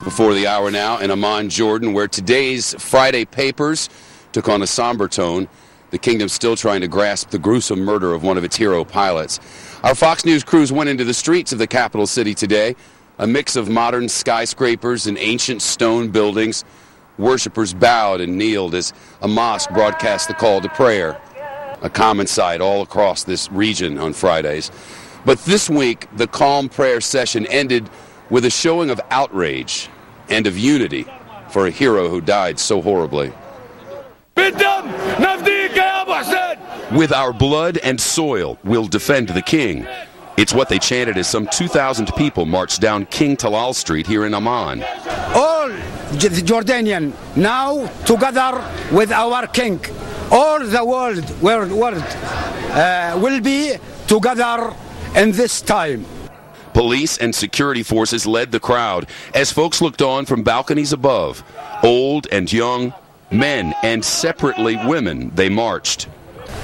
before the hour now in Amman, Jordan, where today's Friday papers took on a somber tone. The kingdom's still trying to grasp the gruesome murder of one of its hero pilots. Our Fox News crews went into the streets of the capital city today, a mix of modern skyscrapers and ancient stone buildings. Worshippers bowed and kneeled as a mosque broadcast the call to prayer, a common sight all across this region on Fridays. But this week, the calm prayer session ended with a showing of outrage and of unity for a hero who died so horribly. With our blood and soil, we'll defend the king. It's what they chanted as some 2,000 people marched down King Talal Street here in Amman. All the Jordanian now together with our king. All the world will be together in this time. Police and security forces led the crowd as folks looked on from balconies above. Old and young, men and separately women, they marched.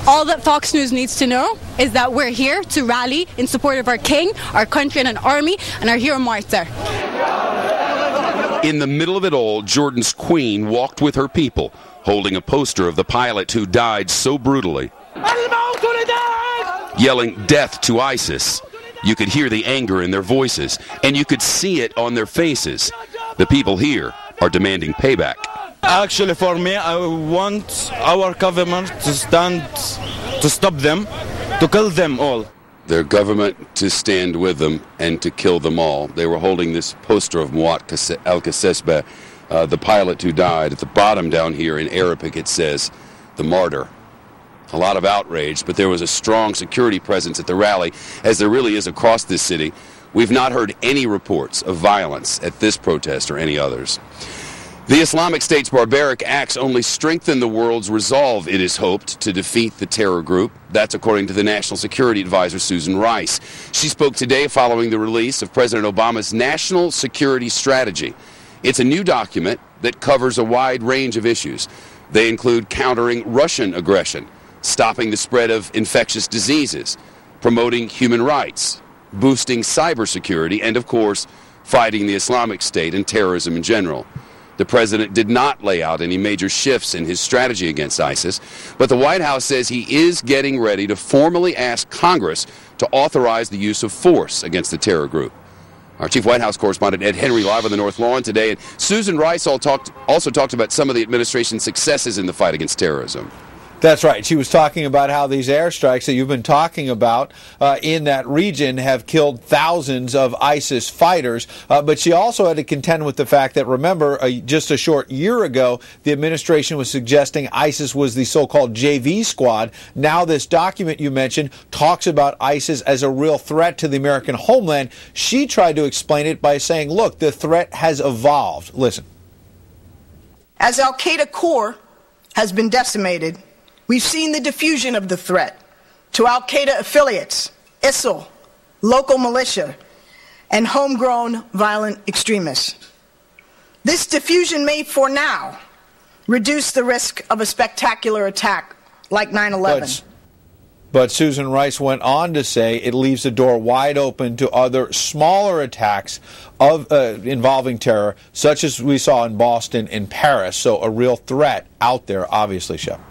All that Fox News needs to know is that we're here to rally in support of our king, our country and an army, and our hero martyr. In the middle of it all, Jordan's queen walked with her people, holding a poster of the pilot who died so brutally, yelling death to ISIS. You could hear the anger in their voices, and you could see it on their faces. The people here are demanding payback. Actually, for me, I want our government to stand to stop them, to kill them all. Their government to stand with them and to kill them all. They were holding this poster of Muat al-Kasesbeh, the pilot who died. At the bottom down here in Arabic it says, the martyr. A lot of outrage, but there was a strong security presence at the rally, as there really is across this city. We've not heard any reports of violence at this protest or any others. The Islamic State's barbaric acts only strengthen the world's resolve, it is hoped, to defeat the terror group. That's according to the National Security Advisor, Susan Rice. She spoke today following the release of President Obama's National Security Strategy. It's a new document that covers a wide range of issues. They include countering Russian aggression, stopping the spread of infectious diseases, promoting human rights, boosting cybersecurity, and, of course, fighting the Islamic State and terrorism in general. The president did not lay out any major shifts in his strategy against ISIS, but the White House says he is getting ready to formally ask Congress to authorize the use of force against the terror group. Our chief White House correspondent Ed Henry live on the North Lawn today, and Susan Rice also talked about some of the administration's successes in the fight against terrorism. That's right. She was talking about how these airstrikes that you've been talking about in that region have killed thousands of ISIS fighters. But she also had to contend with the fact that, remember, just a short year ago, the administration was suggesting ISIS was the so-called JV squad. Now this document you mentioned talks about ISIS as a real threat to the American homeland. She tried to explain it by saying, look, the threat has evolved. Listen. As al-Qaeda core has been decimated, we've seen the diffusion of the threat to al-Qaeda affiliates, ISIL, local militia, and homegrown violent extremists. This diffusion may, for now, reduce the risk of a spectacular attack like 9/11. But Susan Rice went on to say it leaves the door wide open to other smaller attacks involving terror, such as we saw in Boston and Paris. So a real threat out there, obviously, Shepard.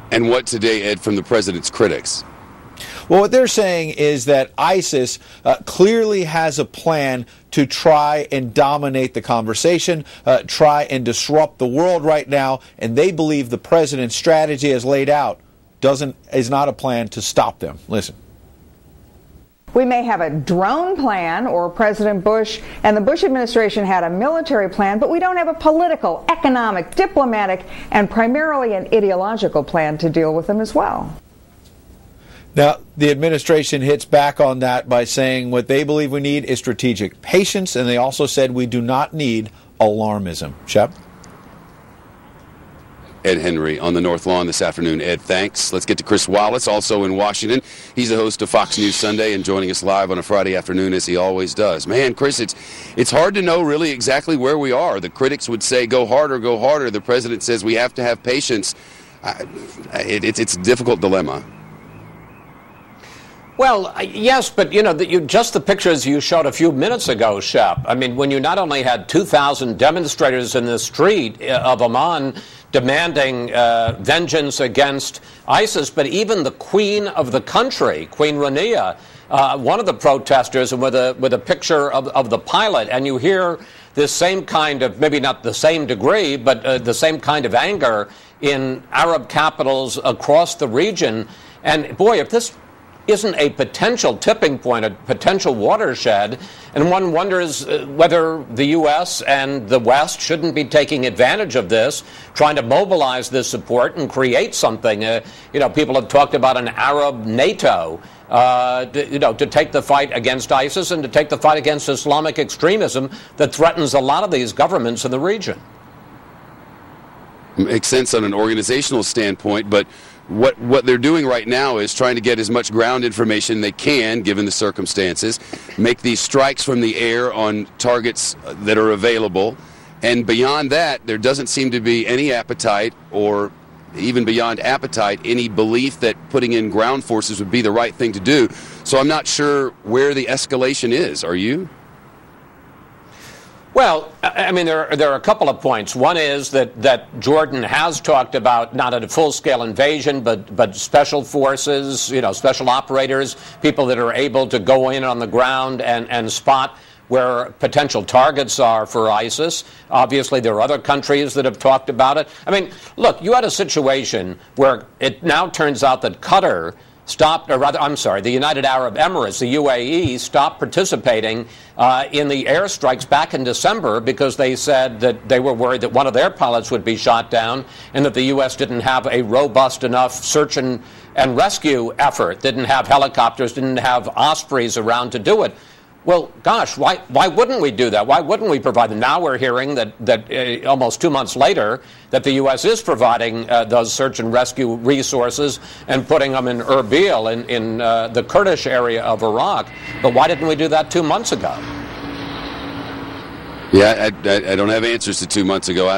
And what today, Ed, from the president's critics? Well, what they're saying is that ISIS clearly has a plan to try and dominate the conversation, try and disrupt the world right now, and they believe the president's strategy as laid out is not a plan to stop them. Listen. We may have a drone plan, or President Bush and the Bush administration had a military plan, but we don't have a political, economic, diplomatic, and primarily an ideological plan to deal with them as well. Now, the administration hits back on that by saying what they believe we need is strategic patience, and they also said we do not need alarmism. Shep? Ed Henry on the North Lawn this afternoon. Ed, thanks. Let's get to Chris Wallace, also in Washington. He's the host of Fox News Sunday and joining us live on a Friday afternoon, as he always does. Man, Chris, it's hard to know really exactly where we are. The critics would say go harder, go harder. The president says we have to have patience. It's a difficult dilemma. Well, yes, but, you know, just the pictures you showed a few minutes ago, Shep. I mean, when you not only had 2,000 demonstrators in the street of Amman demanding vengeance against ISIS, but even the queen of the country, Queen Rania, one of the protesters, and with a picture of the pilot, and you hear this same kind of, maybe not the same degree, but the same kind of anger in Arab capitals across the region. And boy, if this isn't a potential tipping point, a potential watershed, and one wonders whether the U.S. and the West shouldn't be taking advantage of this, trying to mobilize this support and create something. You know, people have talked about an Arab NATO, to take the fight against ISIS and to take the fight against Islamic extremism that threatens a lot of these governments in the region. Makes sense on an organizational standpoint, but what they're doing right now is trying to get as much ground information they can, given the circumstances, make these strikes from the air on targets that are available, and beyond that, there doesn't seem to be any appetite, or even beyond appetite, any belief that putting in ground forces would be the right thing to do. So I'm not sure where the escalation is. Are you? Well, I mean, there are a couple of points. One is that Jordan has talked about not a full-scale invasion, but special forces, you know, special operators, people that are able to go in on the ground and spot where potential targets are for ISIS. Obviously, there are other countries that have talked about it. I mean, look, you had a situation where it now turns out that Qatar stopped, or rather, I'm sorry, the United Arab Emirates, the UAE, stopped participating in the airstrikes back in December because they said that they were worried that one of their pilots would be shot down and that the U.S. didn't have a robust enough search and rescue effort, didn't have helicopters, didn't have Ospreys around to do it. Well, gosh, why wouldn't we do that? Why wouldn't we provide them? Now we're hearing that almost 2 months later that the U.S. is providing those search and rescue resources and putting them in Erbil in the Kurdish area of Iraq. But why didn't we do that 2 months ago? Yeah, I don't have answers to 2 months ago.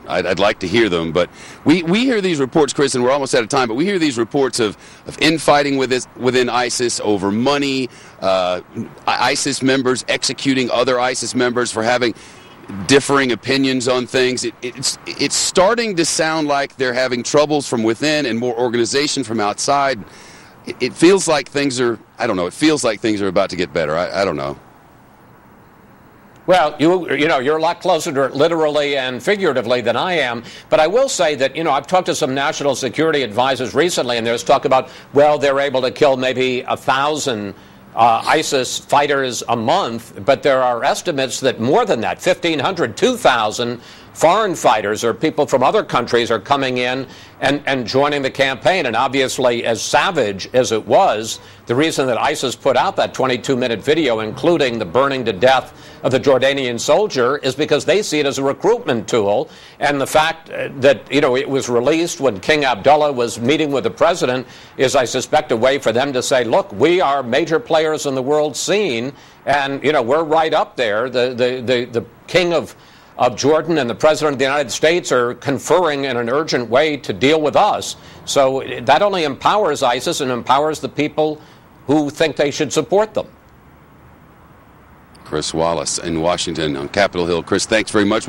I'd like to hear them, but we hear these reports, Chris, and we're almost out of time, but we hear these reports of infighting within ISIS over money, ISIS members executing other ISIS members for having differing opinions on things. It's starting to sound like they're having troubles from within and more organization from outside. It feels like things are, I don't know, it feels like things are about to get better. I don't know. Well, you know, you're a lot closer to it literally and figuratively than I am. But I will say that, you know, I've talked to some national security advisors recently, and there's talk about, well, they're able to kill maybe 1,000 ISIS fighters a month, but there are estimates that more than that, 1,500, 2,000 foreign fighters or people from other countries are coming in and joining the campaign. And obviously, as savage as it was, the reason that ISIS put out that 22-minute video, including the burning to death of the Jordanian soldier, is because they see it as a recruitment tool. And the fact that, you know, it was released when King Abdullah was meeting with the president is, I suspect, a way for them to say, look, we are major players in the world scene, and, you know, we're right up there. The king of Jordan and the president of the United States are conferring in an urgent way to deal with us. So that only empowers ISIS and empowers the people who think they should support them. Chris Wallace in Washington on Capitol Hill. Chris, thanks very much.